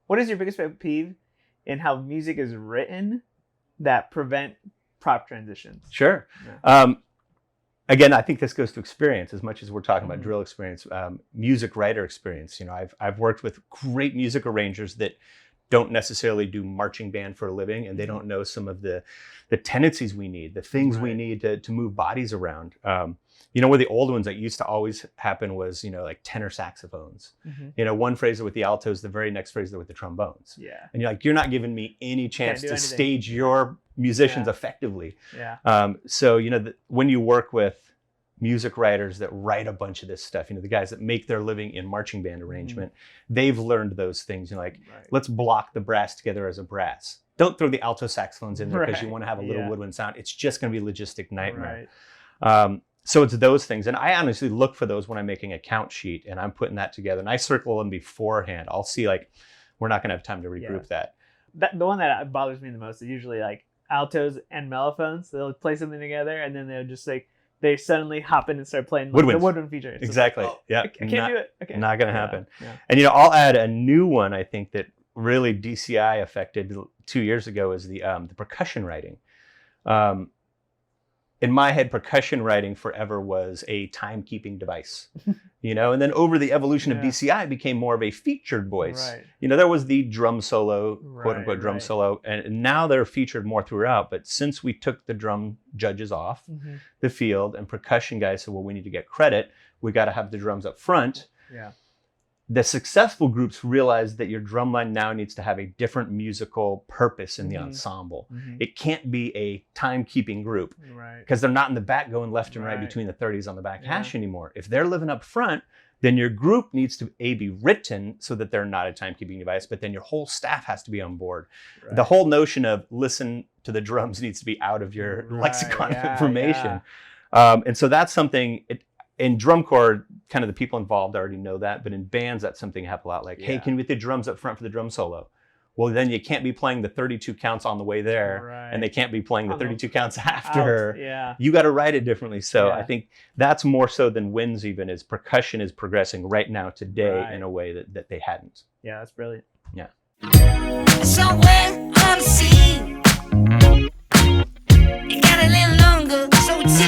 What is your biggest pet peeve in how music is written that prevent proper transitions? Sure. Yeah. Again, I think this goes to experience as much as we're talking about Mhm. drill experience, music writer experience. You know, I've worked with great music arrangers that don't necessarily do marching band for a living, and they don't know some of the tendencies we need, the things we Right. need to move bodies around. You know, where the old ones that used to always happen was, you know, like tenor saxophones. Mhm. You know, one phrase with the altos, the very next phrase with the trombones. Yeah. And you're like, you're not giving me any chance do to anything. stage your musicians Yeah. effectively. Yeah. So, you know, when you work with music writers that write a bunch of this stuff, you know, the guys that make their living in marching band arrangement, they've learned those things. You know, like, Right. let's block the brass together as a brass. Don't throw the alto saxophones in there because you Right. want to have a little Yeah. woodwind sound. It's just going to be a logistic nightmare. Right. So it's those things. And I honestly look for those when I'm making a count sheet and I'm putting that together, and I circle them beforehand. I'll see, like, we're not going to have time to regroup that. The one that bothers me the most is usually like altos and mellophones. They'll play something together and then they'll just like, they suddenly hop in and start playing like, the woodwind feature. It's Exactly. Like, oh, Yeah. I can't do it. Okay. Not going to happen. Yeah. And, you know, I'll add a new one, I think, that really DCI affected 2 years ago is the percussion writing. In my head, percussion writing forever was a timekeeping device, you know, and then over the evolution of DCI, it became more of a featured voice. Right. You know, there was the drum solo, quote unquote drum Right. solo, and now they're featured more throughout. But since we took the drum judges off the field and percussion guys said, well, we need to get credit, we got to have the drums up front. Yeah. The successful groups realized that your drum line now needs to have a different musical purpose in the ensemble. It can't be a timekeeping group because they're not in the back going left and right between the 30s on the back hash anymore. If they're living up front, then your group needs to be written so that they're not a timekeeping device, but then your whole staff has to be on board. The whole notion of listen to the drums needs to be out of your lexicon of information. And so that's something, in drum corps, kind of the people involved already know that, but in bands, that's something you have a lot like, hey, can you get the drums up front for the drum solo? Well, then you can't be playing the 32 counts on the way there, and they can't be playing the 32 counts after. You got to write it differently. So I think that's more so than wins even, is percussion is progressing right now today in a way that they hadn't. Yeah, that's brilliant. Yeah. Somewhere on the sea, it got a little longer, so it's